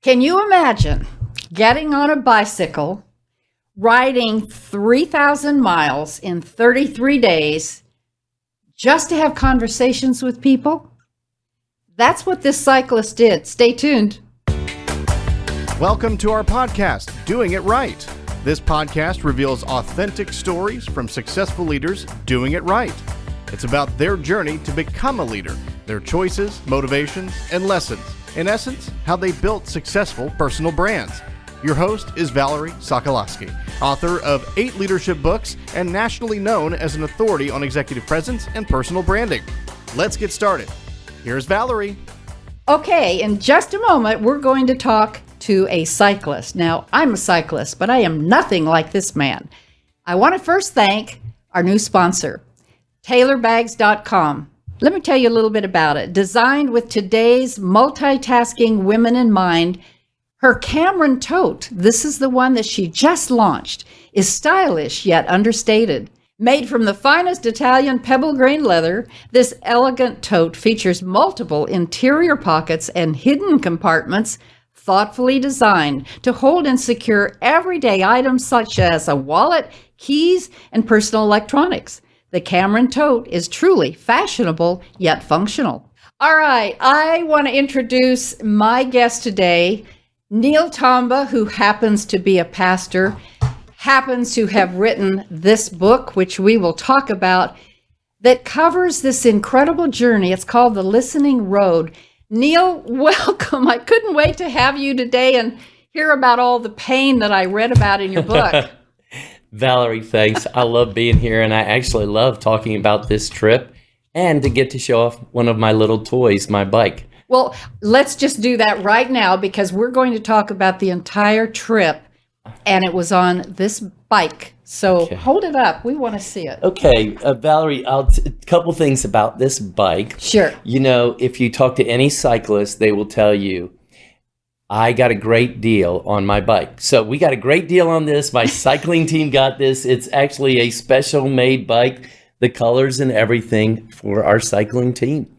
Can you imagine getting on a bicycle, riding 3,000 miles in 33 days just to have conversations with people? That's what this cyclist did. Stay tuned. Welcome to our podcast, Doing It Right. This podcast reveals authentic stories from successful leaders doing it right. It's about their journey to become a leader, their choices, motivations, and lessons. In essence, how they built successful personal brands. Your host is Valerie Sokolosky, author of 8 leadership books and nationally known as an authority on executive presence and personal branding. Let's get started. Here's Valerie. Okay, in just a moment, we're going to talk to a cyclist. Now, I'm a cyclist, but I am nothing like this man. I want to first thank our new sponsor, TaylorBags.com. Let me tell you a little bit about it. Designed with today's multitasking women in mind, her Cameron tote, this is the one that she just launched, is stylish yet understated. Made from the finest Italian pebble grain leather, this elegant tote features multiple interior pockets and hidden compartments thoughtfully designed to hold and secure everyday items such as a wallet, keys, and personal electronics. The Cameron tote is truly fashionable yet functional. All right, I want to introduce my guest today, Neil Tomba, who happens to be a pastor, happens to have written this book, which we will talk about, that covers this incredible journey. It's called The Listening Road. Neil, welcome. I couldn't wait to have you today and hear about all the pain that I read about in your book. Valerie, thanks. I love being here, and I actually love talking about this trip and to get to show off one of my little toys, my bike. Well, let's just do that right now because we're going to talk about the entire trip, and it was on this bike. So okay. Hold it up. We want to see it. Okay, Valerie, a couple things about this bike. Sure. You know, if you talk to any cyclist, they will tell you, I got a great deal on my bike. So we got a great deal on this. My cycling team got this. It's actually a special made bike, the colors and everything for our cycling team.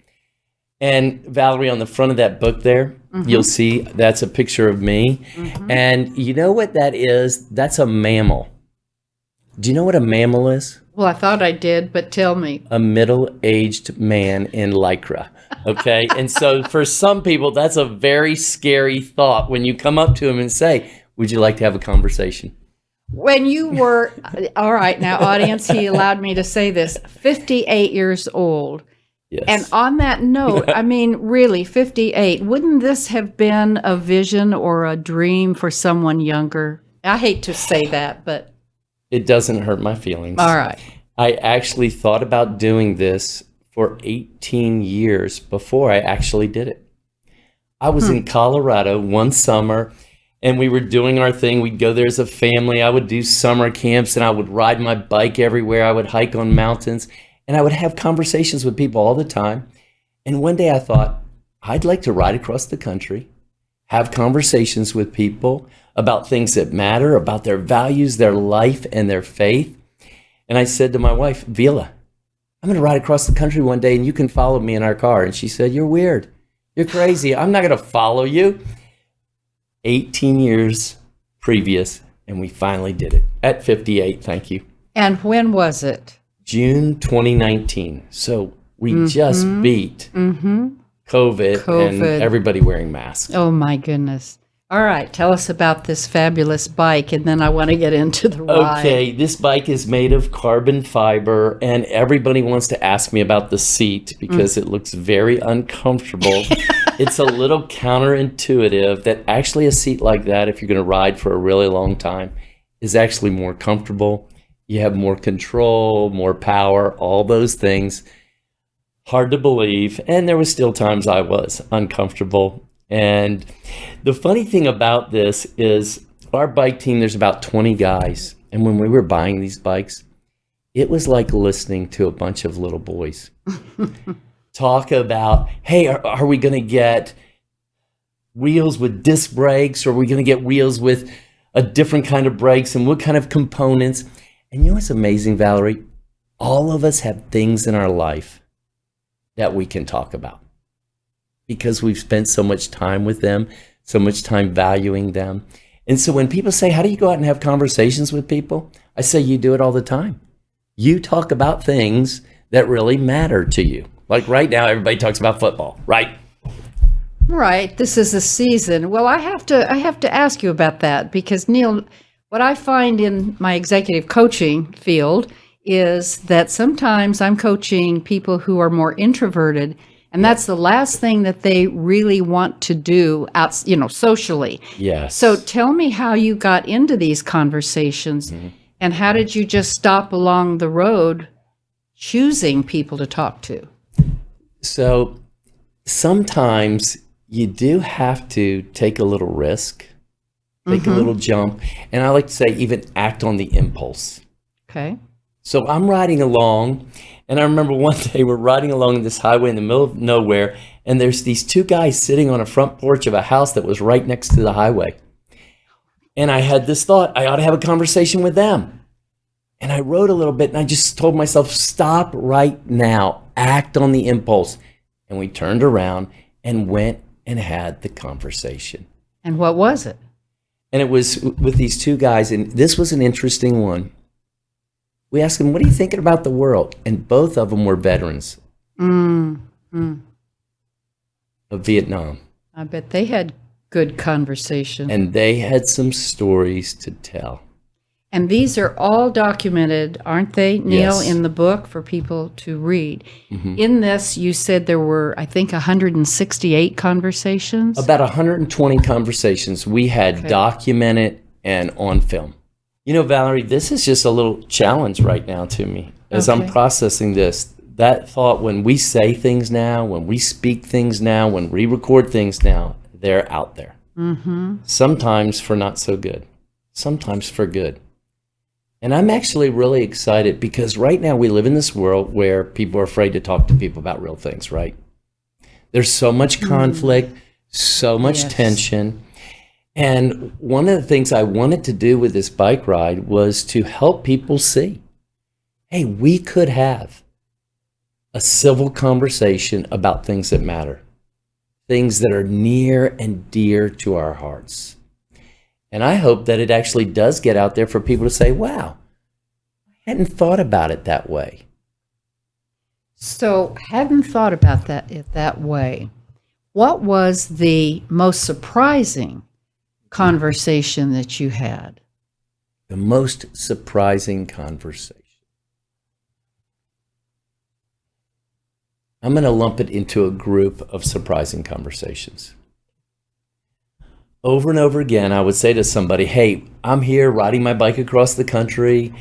And Valerie, on the front of that book there, You'll see that's a picture of me. And you know what that is? That's a mammal. Do you know what a mammal is? Well, I thought I did, but tell me. A middle-aged man in Lycra. Okay, and so for some people, that's a very scary thought when you come up to them and say, would you like to have a conversation? When you were, all right, now audience, he allowed me to say this, 58 years old. Yes. And on that note, I mean, really, 58, wouldn't this have been a vision or a dream for someone younger? I hate to say that, but. It doesn't hurt my feelings. All right. I actually thought about doing this for 18 years before I actually did it. I was in Colorado one summer, and we were doing our thing. We'd go there as a family. I would do summer camps, and I would ride my bike everywhere. I would hike on mountains, and I would have conversations with people all the time. And one day I thought, I'd like to ride across the country, have conversations with people about things that matter, about their values, their life, and their faith. And I said to my wife, Vila, I'm going to ride across the country one day and you can follow me in our car. And she said, you're weird. You're crazy. I'm not going to follow you. 18 years previous, and we finally did it at 58. Thank you. And when was it? June 2019. So we just beat COVID and everybody wearing masks. Oh, my goodness. All right, tell us about this fabulous bike, and then I want to get into the ride. Okay, this bike is made of carbon fiber, and everybody wants to ask me about the seat because it looks very uncomfortable. It's a little counterintuitive that actually a seat like that, if you're going to ride for a really long time, is actually more comfortable. You have more control, more power, all those things. Hard to believe, and there was still times I was uncomfortable. And the funny thing about this is our bike team, there's about 20 guys. And when we were buying these bikes, it was like listening to a bunch of little boys talk about, hey, are we going to get wheels with disc brakes? Or are we going to get wheels with a different kind of brakes? And what kind of components? And you know what's amazing, Valerie? All of us have things in our life that we can talk about, because we've spent so much time with them, so much time valuing them. And so when people say, how do you go out and have conversations with people? I say, you do it all the time. You talk about things that really matter to you. Like right now, everybody talks about football, right? Right. This is a season. Well, I have to ask you about that because, Neil, what I find in my executive coaching field is that sometimes I'm coaching people who are more introverted, and that's the last thing that they really want to do out, socially. Yes. So tell me how you got into these conversations, and how did you just stop along the road choosing people to talk to? So sometimes you do have to take a little risk, take a little jump, and I like to say even act on the impulse. Okay. So I'm riding along, and I remember one day we're riding along this highway in the middle of nowhere, and there's these two guys sitting on a front porch of a house that was right next to the highway. And I had this thought, I ought to have a conversation with them. And I rode a little bit, and I just told myself, stop right now, act on the impulse. And we turned around and went and had the conversation. And what was it? And it was with these two guys, and this was an interesting one. We asked them, what are you thinking about the world? And both of them were veterans of Vietnam. I bet they had good conversation. And they had some stories to tell. And these are all documented, aren't they, Neil, Yes. in the book for people to read? In this, you said there were, I think, 168 conversations? About 120 conversations we had documented and on film. You know, Valerie, this is just a little challenge right now to me as I'm processing this. That thought, when we say things now, when we speak things now, when we record things now, they're out there. Sometimes for not so good, sometimes for good. And I'm actually really excited because right now we live in this world where people are afraid to talk to people about real things, right? There's so much conflict, so much tension. And one of the things I wanted to do with this bike ride was to help people see, hey, we could have a civil conversation about things that matter, things that are near and dear to our hearts. And I hope that it actually does get out there for people to say, wow, I hadn't thought about it that way. So, hadn't thought about it that way. What was the most surprising conversation that you had? The most surprising conversation. I'm going to lump it into a group of surprising conversations. Over and over again, I would say to somebody, hey, I'm here riding my bike across the country.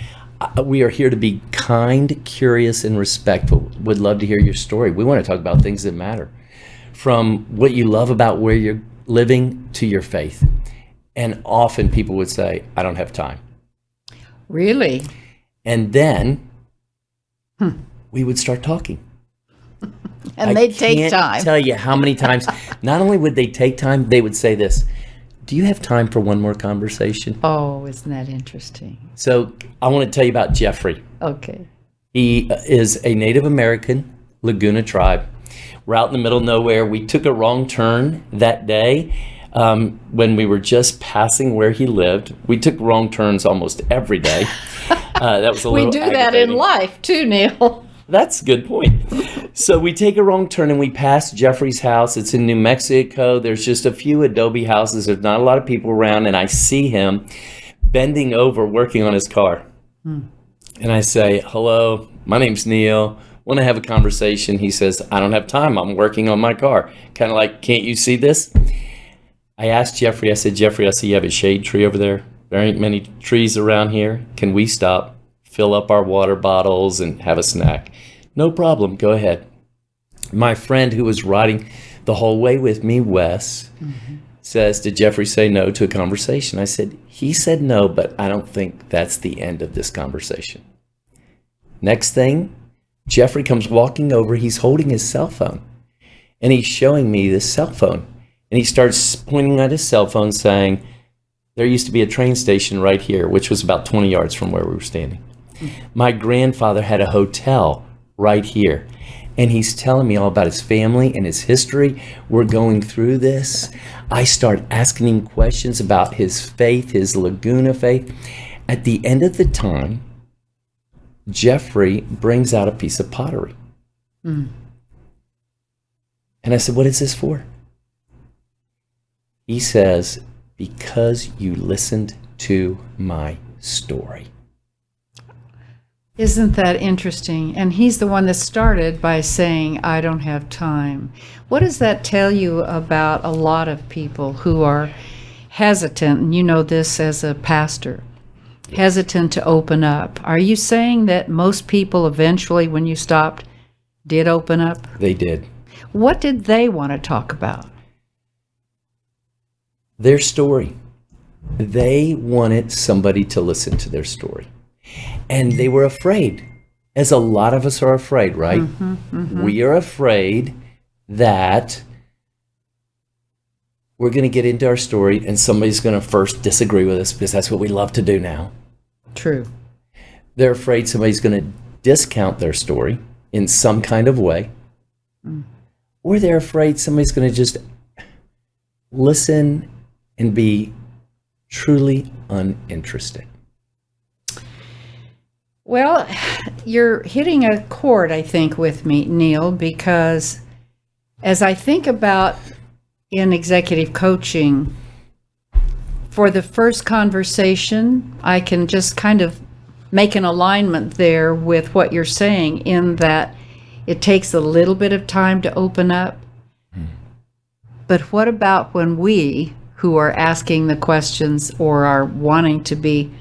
We are here to be kind, curious, and respectful. Would love to hear your story. We want to talk about things that matter, from what you love about where you're living to your faith. And often people would say, I don't have time. Really? And then we would start talking. And they'd take time. I can't tell you how many times, not only would they take time, they would say this, do you have time for one more conversation? Oh, isn't that interesting? So I want to tell you about Jeffrey. Okay. He is a Native American Laguna tribe. We're out in the middle of nowhere. We took a wrong turn that day when we were just passing where he lived. We took wrong turns almost every day. That was a little We do that in life too, Neil. That's a good point. So we take a wrong turn and we pass Jeffrey's house. It's in New Mexico. There's just a few adobe houses. There's not a lot of people around. And I see him bending over, working on his car. And I say, hello, my name's Neil. Want to have a conversation? He says, I don't have time. I'm working on my car. Kind of like, can't you see this? I asked Jeffrey, I said, Jeffrey, I see you have a shade tree over there. There ain't many trees around here. Can we stop, fill up our water bottles, and have a snack? No problem. Go ahead. My friend who was riding the whole way with me, Wes, says, did Jeffrey say no to a conversation? I said, he said no, but I don't think that's the end of this conversation. Next thing, Jeffrey comes walking over. He's holding his cell phone, and he's showing me this cell phone. And he starts pointing at his cell phone saying, there used to be a train station right here, which was about 20 yards from where we were standing. My grandfather had a hotel right here. and he's telling me all about his family and his history. We're going through this. I start asking him questions about his faith, his Laguna faith. At the end of the time, Jeffrey brings out a piece of pottery. And I said, "What is this for?" He says, "Because you listened to my story." Isn't that interesting? And he's the one that started by saying, "I don't have time." What does that tell you about a lot of people who are hesitant, and you know this as a pastor, hesitant to open up? Are you saying that most people eventually, when you stopped, did open up? They did. What did they want to talk about? Their story. They wanted somebody to listen to their story. And they were afraid, as a lot of us are afraid, right? We are afraid that we're going to get into our story and somebody's going to first disagree with us, because that's what we love to do now. True. They're afraid somebody's going to discount their story in some kind of way. Or they're afraid somebody's going to just listen and be truly uninterested. Well, you're hitting a chord, I think, with me, Neil, because as I think about in executive coaching, for the first conversation, I can just kind of make an alignment there with what you're saying, in that it takes a little bit of time to open up. But what about when we, who are asking the questions or are wanting to be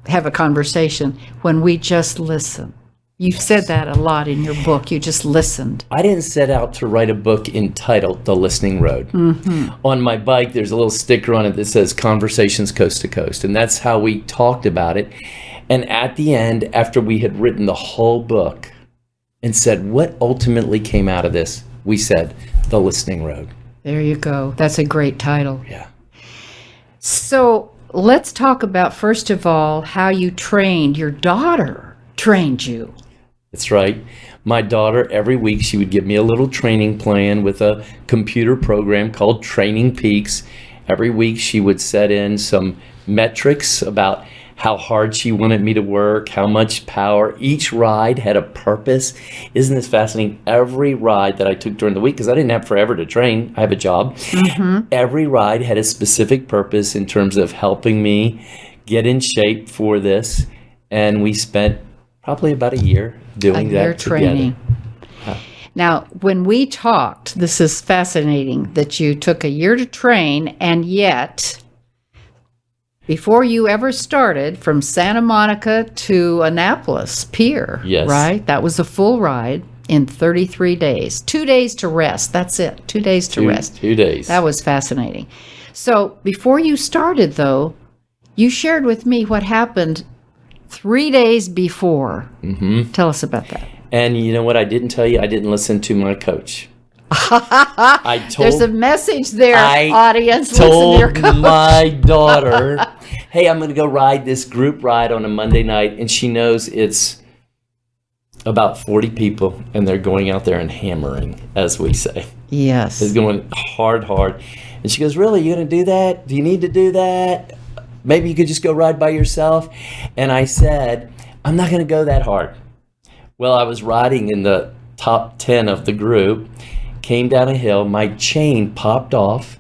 have a conversation, when we just listen? You've said that a lot in your book. You just listened. I didn't set out to write a book entitled The Listening Road. On my bike, there's a little sticker on it that says Conversations Coast to Coast. And that's how we talked about it. And at the end, after we had written the whole book and said, what ultimately came out of this? We said, The Listening Road. There you go. That's a great title. Yeah. So let's talk about, first of all, how you trained. Your daughter trained you. That's right. My daughter, every week, she would give me a little training plan with a computer program called Training Peaks. Every week, she would set in some metrics about how hard she wanted me to work, how much power. Each ride had a purpose. Isn't this fascinating? Every ride that I took during the week, because I didn't have forever to train, I have a job. Every ride had a specific purpose in terms of helping me get in shape for this. And we spent probably about a year doing that training. together. Now, when we talked, this is fascinating that you took a year to train, and yet, before you ever started, from Santa Monica to Annapolis Pier, Yes. right? That was a full ride in 33 days. 2 days to rest. That's it. 2 days to rest. 2 days. That was fascinating. So before you started, though, you shared with me what happened 3 days before. Tell us about that. And you know what I didn't tell you? I didn't listen to my coach. There's a message there, audience. I Listen to your told coach. my daughter, hey, I'm going to go ride this group ride on a Monday night. And she knows it's about 40 people, and they're going out there and hammering, as we say. Yes. It's going hard. And she goes, really, you going to do that? Do you need to do that? Maybe you could just go ride by yourself. And I said, I'm not going to go that hard. Well, I was riding in the top 10 of the group, came down a hill, my chain popped off.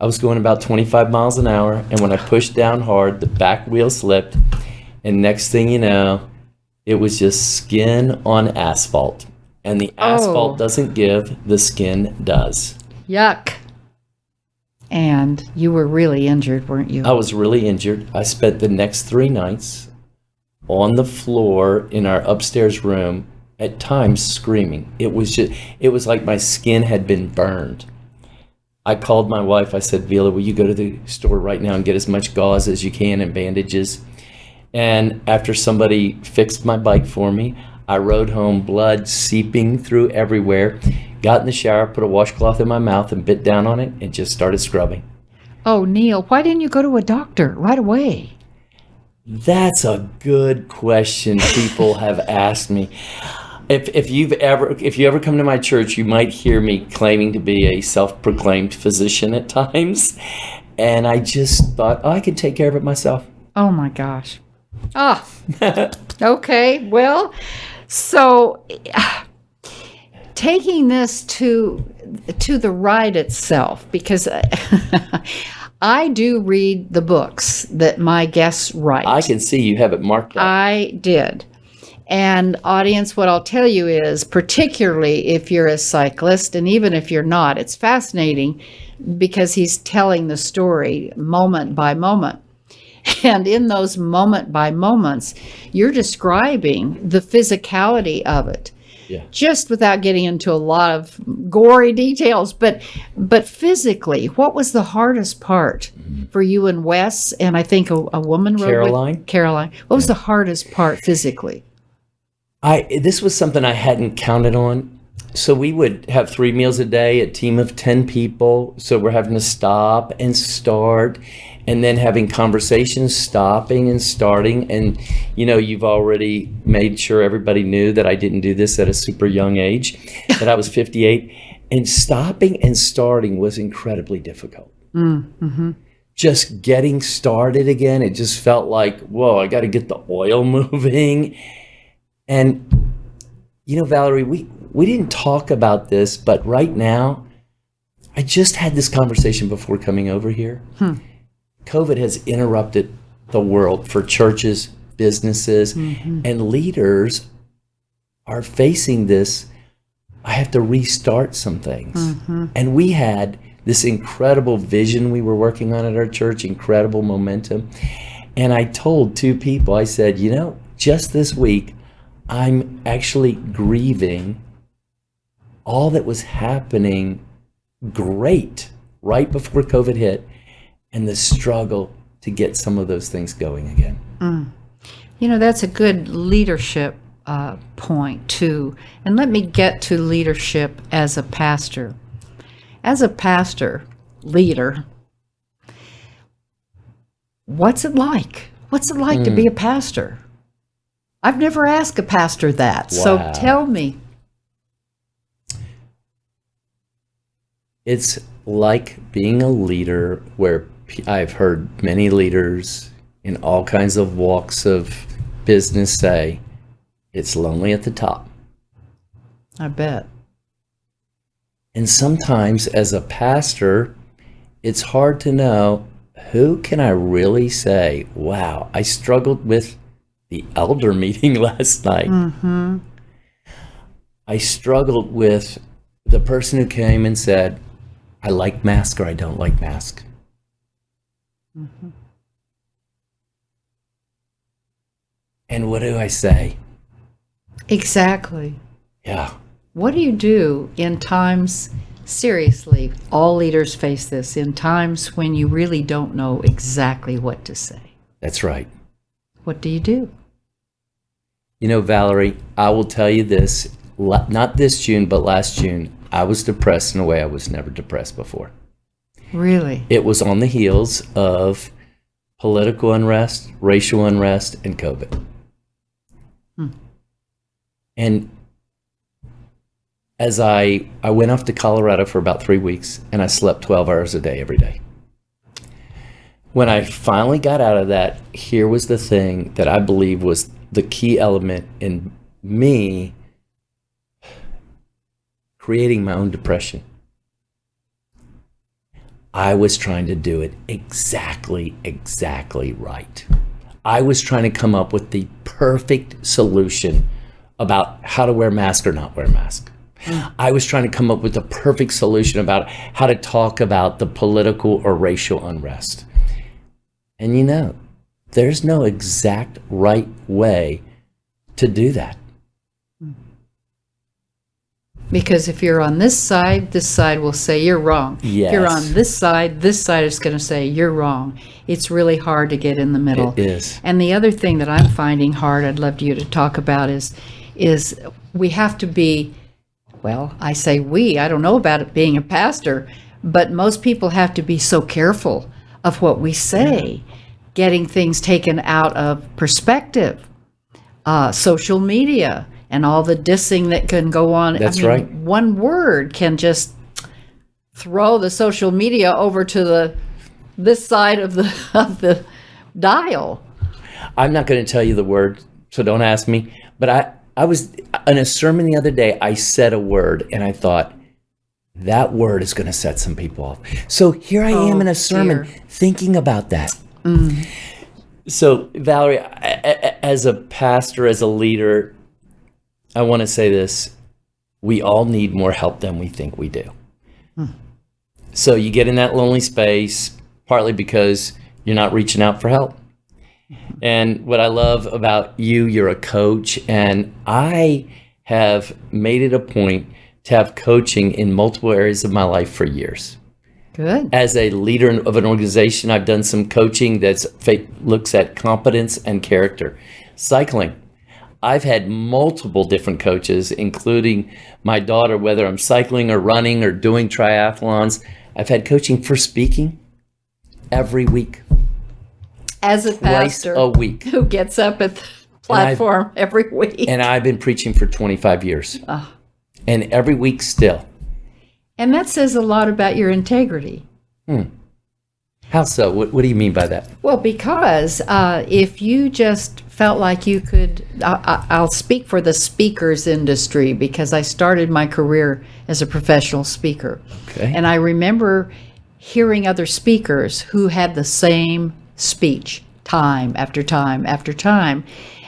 I was going about 25 miles an hour, and when I pushed down hard, the back wheel slipped, and next thing you know, it was just skin on asphalt. And the asphalt doesn't give, the skin does. Yuck. And you were really injured, weren't you? I was really injured. I spent the next 3 nights on the floor in our upstairs room, at times screaming. It was like my skin had been burned. I called my wife. I said, Vila, will you go to the store right now and get as much gauze as you can and bandages? And after somebody fixed my bike for me, I rode home, blood seeping through everywhere, got in the shower, put a washcloth in my mouth and bit down on it and just started scrubbing. Oh, Neil, why didn't you go to a doctor right away? That's a good question people have asked me. If you ever come to my church, you might hear me claiming to be a self-proclaimed physician at times, and I just thought, I can take care of it myself. Oh my gosh. Okay. Well, so taking this to the ride itself, because I do read the books that my guests write. I can see you have it marked up. I did. And audience, what I'll tell you is, particularly if you're a cyclist, and even if you're not, it's fascinating because he's telling the story moment by moment. And in those moment by moments, you're describing the physicality of it. Yeah. Just without getting into a lot of gory details, but physically, what was the hardest part for you and Wes? And I think a woman wrote Caroline. Caroline. What was the hardest part physically? This was something I hadn't counted on. So we would have 3 meals a day, a team of 10 people. So we're having to stop and start, and then having conversations, stopping and starting. And, you've already made sure everybody knew that I didn't do this at a super young age, that I was 58. And stopping and starting was incredibly difficult. Mm-hmm. Just getting started again, it just felt like, whoa, I got to get the oil moving. And, Valerie, we didn't talk about this, but right now, I just had this conversation before coming over here. COVID has interrupted the world for churches, businesses, and leaders are facing this. I have to restart some things. And we had this incredible vision we were working on at our church, incredible momentum. And I told 2 people, I said, just this week, I'm actually grieving all that was happening great right before COVID hit, and the struggle to get some of those things going again. That's a good leadership point too. And let me get to leadership as a pastor. As a pastor, leader, what's it like? What's it like to be a pastor? I've never asked a pastor that, so tell me. It's like being a leader where I've heard many leaders in all kinds of walks of business say, it's lonely at the top. I bet. And sometimes as a pastor, it's hard to know, who can I really say, wow, I struggled with the elder meeting last night. I struggled with the person who came and said, I like mask or I don't like mask. And what do I say? Exactly. Yeah. What do you do in times, seriously, all leaders face this, in times when you really don't know exactly what to say? That's right. What do you do? Valerie, I will tell you this, not this June, but last June, I was depressed in a way I was never depressed before. Really? It was on the heels of political unrest, racial unrest, and COVID. And as I went off to Colorado for about 3 weeks, and I slept 12 hours a day every day. When I finally got out of that, here was the thing that I believe was the key element in me creating my own depression. I was trying to do it exactly right. I was trying to come up with the perfect solution about how to wear mask or not wear mask. I was trying to come up with the perfect solution about how to talk about the political or racial unrest. And there's no exact right way to do that. Because if you're on this side will say you're wrong. Yes. If you're on this side is going to say you're wrong. It's really hard to get in the middle. It is. And the other thing that I'm finding hard, I'd love you to talk about, is we have to be, well, I say we, I don't know about it being a pastor, but most people have to be so careful of what we say, getting things taken out of perspective. Social media and all the dissing that can go on. That's right. One word can just throw the social media over to this side of the dial. I'm not going to tell you the word, so don't ask me. But I was in a sermon the other day, I said a word, and I thought, that word is going to set some people off. So here I am in a sermon thinking about that. So, Valerie, as a pastor, as a leader, I want to say this. We all need more help than we think we do. So you get in that lonely space, partly because you're not reaching out for help. And what I love about you, you're a coach, and I have made it a point to have coaching in multiple areas of my life for years. Good. As a leader of an organization, I've done some coaching that looks at competence and character. Cycling. I've had multiple different coaches, including my daughter, whether I'm cycling or running or doing triathlons. I've had coaching for speaking every week. As a pastor Twice a week. who gets up at the platform every week. And I've been preaching for 25 years. And every week still. And that says a lot about your integrity. How so? What do you mean by that? Well, because if you just felt like you could, I'll speak for the speakers industry because I started my career as a professional speaker. Okay. And I remember hearing other speakers who had the same speech time after time after time.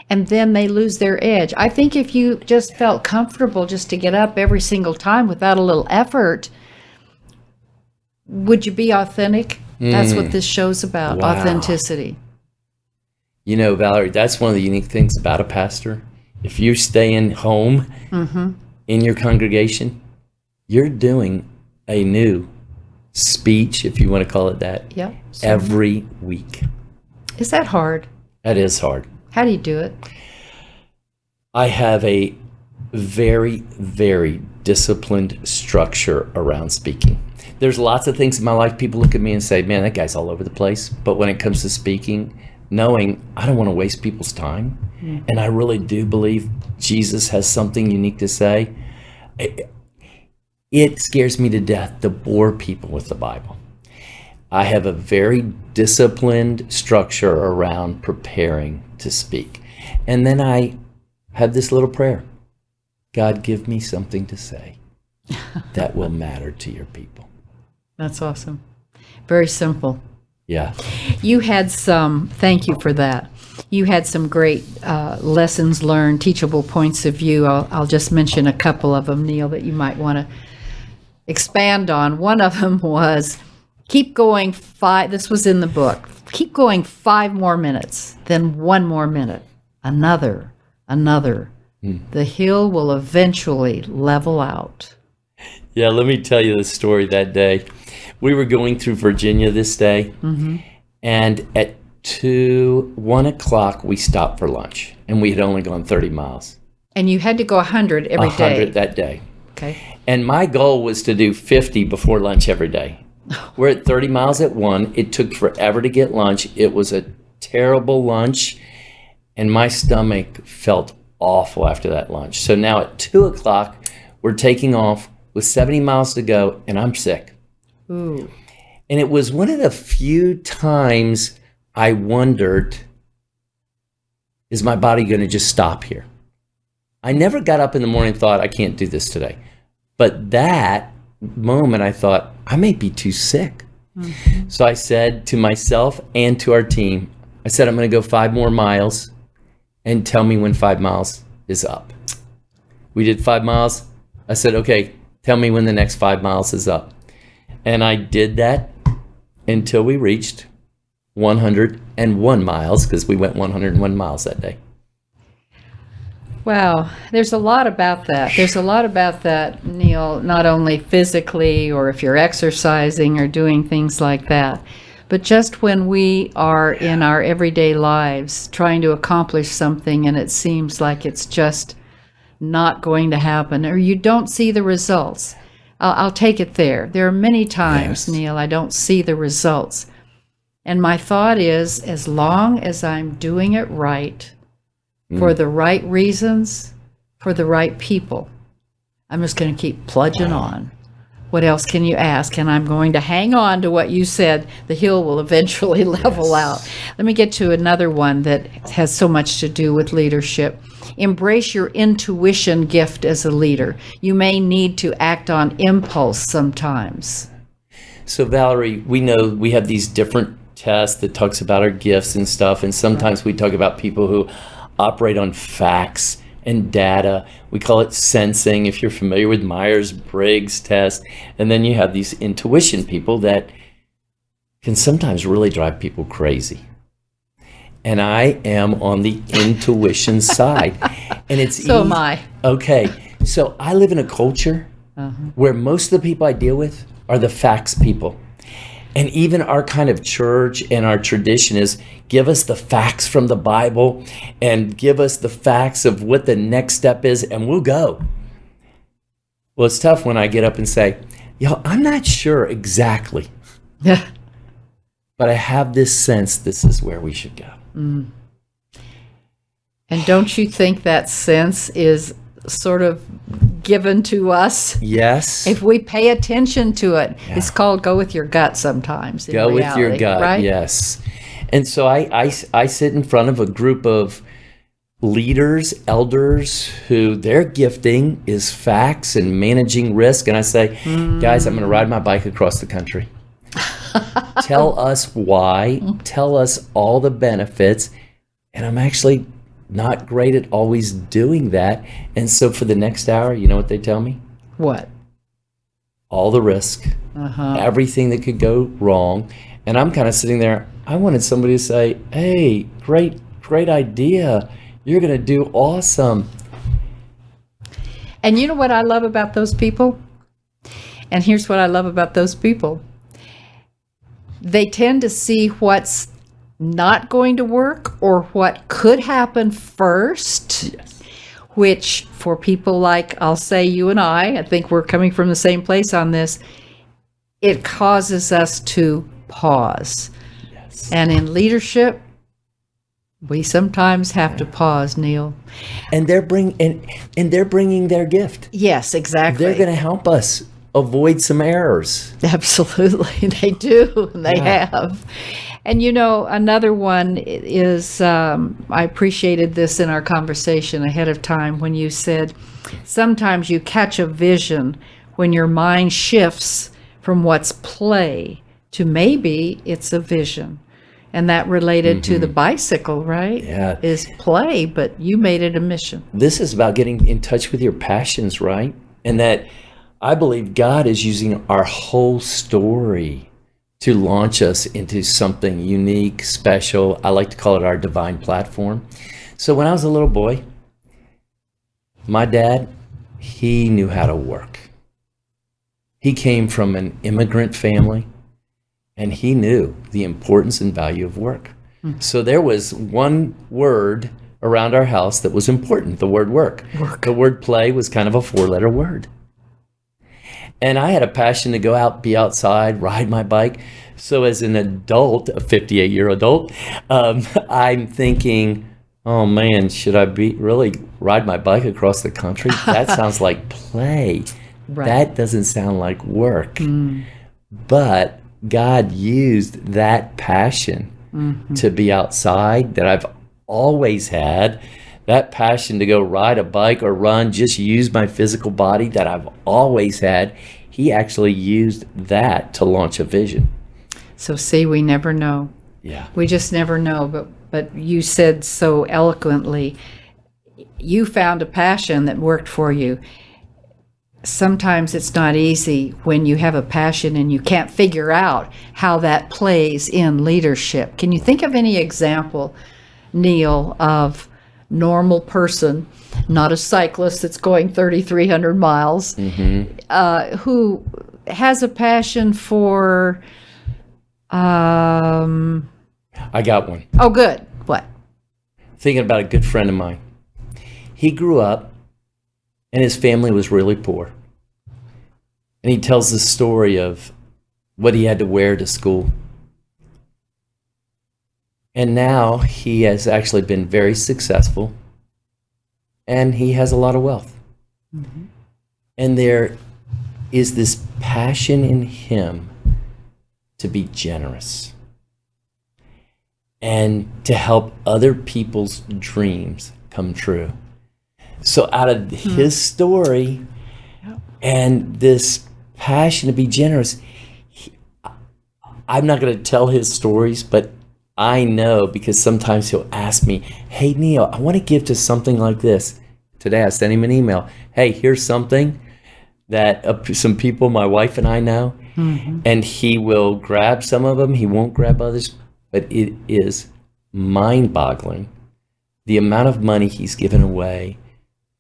And then they lose their edge. I think if you just felt comfortable just to get up every single time without a little effort, would you be authentic? That's what this show's about, Wow. authenticity. You know, Valerie, that's one of the unique things about a pastor. If you're staying home in your congregation, you're doing a new speech, if you want to call it that, Yep. every week. Is that hard? That is hard. How do you do it? I have a very, very disciplined structure around speaking. There's lots of things in my life, people look at me and say, man, that guy's all over the place. But when it comes to speaking, knowing I don't want to waste people's time, and I really do believe Jesus has something unique to say, it scares me to death to bore people with the Bible. I have a very disciplined structure around preparing to speak. And then I have this little prayer. God, give me something to say that will matter to your people. That's awesome. Very simple. Yeah. You had thank you for that. You had some great lessons learned, teachable points of view. I'll just mention a couple of them, Neil, that you might want to expand on. One of them was, keep going this was in the book, keep going 5 more minutes, then 1 more minute, another. The hill will eventually level out. Yeah, let me tell you the story that day. We were going through Virginia this day, and at 1 o'clock, we stopped for lunch, and we had only gone 30 miles. And you had to go 100 every day. 100 that day. Okay. And my goal was to do 50 before lunch every day. We're at 30 miles at 1. It took forever to get lunch. It was a terrible lunch, and my stomach felt awful after that lunch. So now at 2 o'clock, we're taking off with 70 miles to go, and I'm sick. Ooh. And it was one of the few times I wondered, is my body going to just stop here? I never got up in the morning and thought, I can't do this today. But that moment, I thought, I may be too sick. So I said to myself and to our team, I said, I'm going to go 5 more miles and tell me when 5 miles is up. We did 5 miles. I said, okay, tell me when the next 5 miles is up. And I did that until we reached 101 miles, because we went 101 miles that day. Wow, there's a lot about that. There's a lot about that, Neil, not only physically or if you're exercising or doing things like that, but just when we are in our everyday lives trying to accomplish something and it seems like it's just not going to happen, or you don't see the results. I'll take it there. There are many times, Yes. Neil, I don't see the results. And my thought is, as long as I'm doing it right, for the right reasons, for the right people. I'm just going to keep plunging on. What else can you ask? And I'm going to hang on to what you said. The hill will eventually level out. Let me get to another one that has so much to do with leadership. Embrace your intuition gift as a leader. You may need to act on impulse sometimes. So Valerie, we know we have these different tests that talks about our gifts and stuff. And sometimes we talk about people who operate on facts and data. We call it sensing, if you're familiar with Myers-Briggs test. And then you have these intuition people that can sometimes really drive people crazy. And I am on the intuition side. And it's So am I. Okay, so I live in a culture where most of the people I deal with are the facts people. And even our kind of church and our tradition is give us the facts from the Bible and give us the facts of what the next step is, and we'll go. Well, it's tough when I get up and say, I'm not sure exactly, Yeah. but I have this sense this is where we should go. And don't you think that sense is sort of given to us? Yes. If we pay attention to it, it's called go with your gut sometimes. In Go with your reality, gut, right? yes. And so I sit in front of a group of leaders, elders, who their gifting is facts and managing risk. And I say, guys, I'm going to ride my bike across the country. Tell us why. Tell us all the benefits. And I'm actually not great at always doing that. And so for the next hour, you know what they tell me? What? All the risk, everything that could go wrong. And I'm kind of sitting there. I wanted somebody to say, hey, great idea. You're going to do awesome. And you know what I love about those people? And here's what I love about those people. They tend to see what's not going to work or what could happen first, which for people like, I'll say you and I think we're coming from the same place on this, it causes us to pause. Yes. And in leadership, we sometimes have to pause, Neil. And they're bringing their gift. Yes, exactly. They're going to help us avoid some errors. Absolutely, they do. They have. And you know, another one is, I appreciated this in our conversation ahead of time when you said, sometimes you catch a vision when your mind shifts from what's play to maybe it's a vision. And that related to the bicycle, right? Yeah. Is play, but you made it a mission. This is about getting in touch with your passions, right? And that I believe God is using our whole story to launch us into something unique, special. I like to call it our divine platform. So when I was a little boy, my dad, he knew how to work. He came from an immigrant family, and he knew the importance and value of work. So there was one word around our house that was important, the word work. The word play was kind of a 4-letter word. And I had a passion to go out, be outside, ride my bike. So as an adult, a 58-year adult, I'm thinking, oh man, should I really ride my bike across the country? That sounds like play. Right. That doesn't sound like work. But God used that passion to be outside that I've always had, that passion to go ride a bike or run, just use my physical body that I've always had. He actually used that to launch a vision. So see, we never know. Yeah. We just never know. But you said so eloquently, you found a passion that worked for you. Sometimes it's not easy when you have a passion and you can't figure out how that plays in leadership. Can you think of any example, Neil, of normal person, not a cyclist that's going 3,300 miles, who has a passion for... I got one. Oh, good. What? Thinking about a good friend of mine. He grew up and his family was really poor. And he tells the story of what he had to wear to school. And now he has actually been very successful. and he has a lot of wealth. And there is this passion in him to be generous and to help other people's dreams come true. So out of his story and this passion to be generous, I'm not going to tell his stories, but I know, because sometimes he'll ask me, hey, Neil, I want to give to something like this. Today I sent him an email. Hey, here's something that some people, my wife and I know, and he will grab some of them. He won't grab others, but it is mind-boggling the amount of money he's given away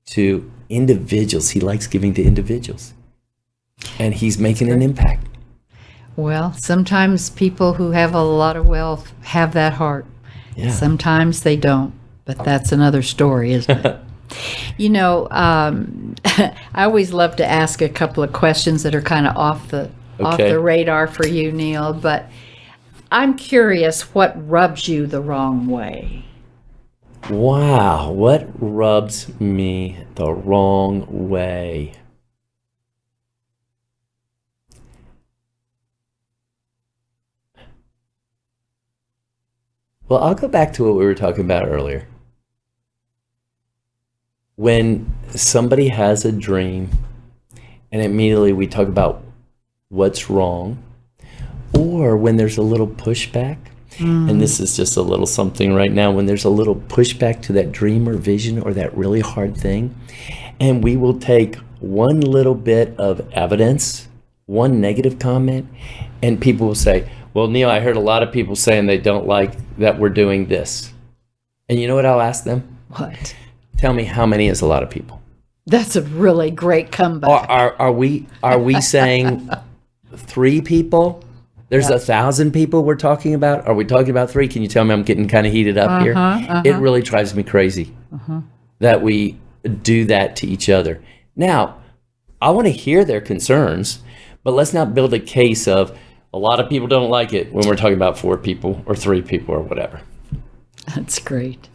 to individuals. He likes giving to individuals, and he's making an impact. Well, sometimes people who have a lot of wealth have that heart. Yeah. Sometimes they don't, but that's another story, isn't it? You know, I always love to ask a couple of questions that are kind of off the radar for you, Neil, but I'm curious what rubs you the wrong way. Wow, what rubs me the wrong way? Well, I'll go back to what we were talking about earlier. When somebody has a dream and immediately we talk about what's wrong, or when there's a little pushback, and this is just a little something right now, when there's a little pushback to that dream or vision or that really hard thing, and we will take one little bit of evidence, one negative comment, and people will say, well, Neil, I heard a lot of people saying they don't like that we're doing this. And you know what I'll ask them? What? Tell me, how many is a lot of people? That's a really great comeback. Are we saying 3 people? There's 1,000 people we're talking about. Are we talking about 3? Can you tell me I'm getting kind of heated up here? It really drives me crazy that we do that to each other. Now, I want to hear their concerns, but let's not build a case of a lot of people don't like it when we're talking about 4 people or 3 people or whatever. That's great.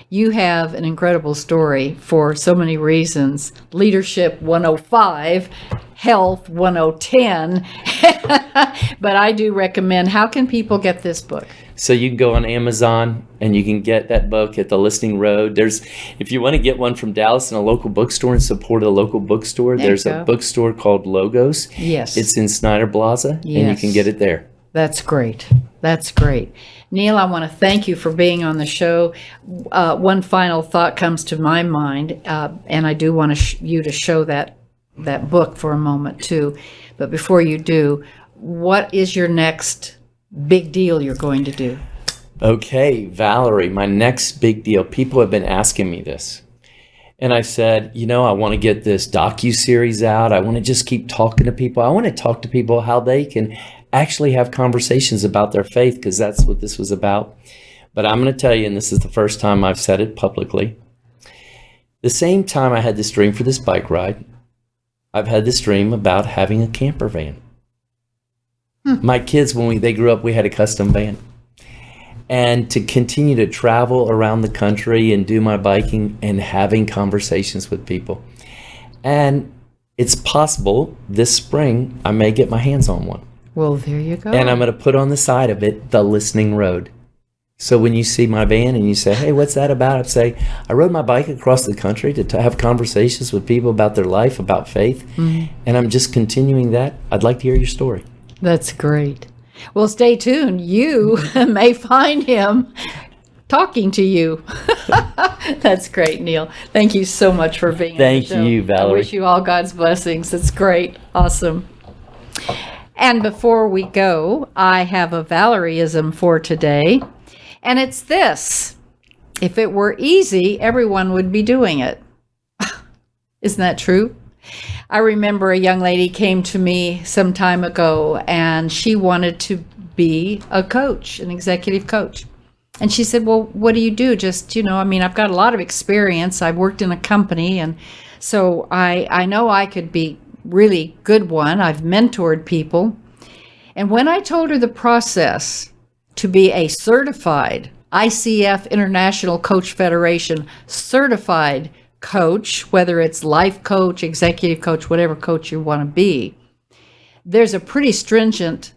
You have an incredible story for so many reasons. Leadership 105, health 1010. But I do recommend, how can people get this book? So you can go on Amazon and you can get that book at the Listening Road. If you want to get one from Dallas in a local bookstore and support a local bookstore, there's a bookstore called Logos. Yes. It's in Snyder Plaza, and you can get it there. That's great. That's great. Neil, I want to thank you for being on the show. One final thought comes to my mind, and I do want you to show that book for a moment too. But before you do, what is your next big deal you're going to do? Okay, Valerie, my next big deal. People have been asking me this. And I said, I want to get this docuseries out. I want to just keep talking to people. I want to talk to people how they can actually have conversations about their faith, because that's what this was about. But I'm going to tell you, and this is the first time I've said it publicly, the same time I had this dream for this bike ride, I've had this dream about having a camper van. My kids, when they grew up, we had a custom van. And to continue to travel around the country and do my biking and having conversations with people. And it's possible this spring I may get my hands on one. Well, there you go. And I'm going to put on the side of it, the Listening Road. So when you see my van and you say, hey, what's that about? I'd say, I rode my bike across the country to have conversations with people about their life, about faith. And I'm just continuing that. I'd like to hear your story. That's great. Well, stay tuned. You may find him talking to you. That's great, Neil. Thank you so much for being on the show. Thank you, Valerie. I wish you all God's blessings. It's great. Awesome. And before we go, I have a Valerieism for today, and it's this. If it were easy, everyone would be doing it. Isn't that true? I remember a young lady came to me some time ago, and she wanted to be a coach, an executive coach. And she said, well, what do you do? Just, I've got a lot of experience. I've worked in a company, and so I know I could be really good one. I've mentored people. And when I told her the process to be a certified ICF International Coach Federation certified coach, whether it's life coach, executive coach, whatever coach you want to be, there's a pretty stringent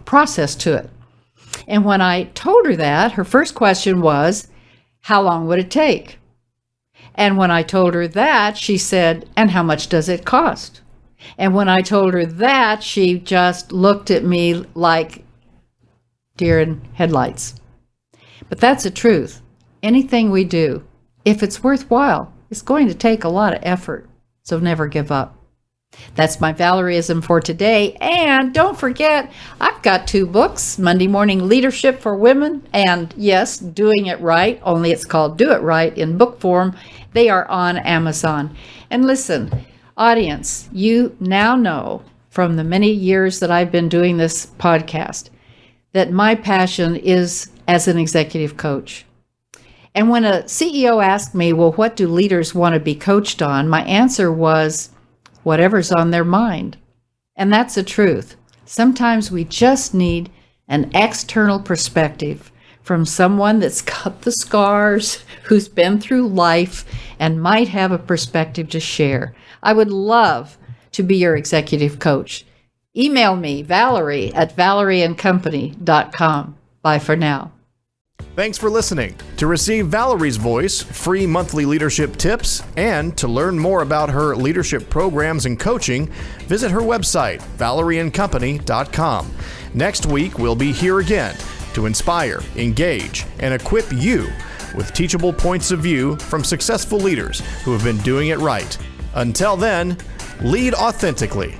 process to it. And when I told her that, her first question was, how long would it take? And when I told her that, she said, and how much does it cost? And when I told her that, she just looked at me like deer in headlights. But that's the truth. Anything we do, if it's worthwhile, it's going to take a lot of effort. So never give up. That's my Valorism for today. And don't forget, I've got 2 books, Monday Morning Leadership for Women, and yes, Doing It Right, only it's called Do It Right in book form. They are on Amazon. And listen, audience, you now know from the many years that I've been doing this podcast that my passion is as an executive coach. And when a CEO asked me, well, what do leaders want to be coached on? My answer was, whatever's on their mind. And that's the truth. Sometimes we just need an external perspective from someone that's got the scars, who's been through life, and might have a perspective to share. I would love to be your executive coach. Email me, Valerie at valerieandcompany.com. Bye for now. Thanks for listening. To receive Valerie's voice, free monthly leadership tips, and to learn more about her leadership programs and coaching, visit her website, valerieandcompany.com. Next week, we'll be here again to inspire, engage, and equip you with teachable points of view from successful leaders who have been doing it right. Until then, lead authentically.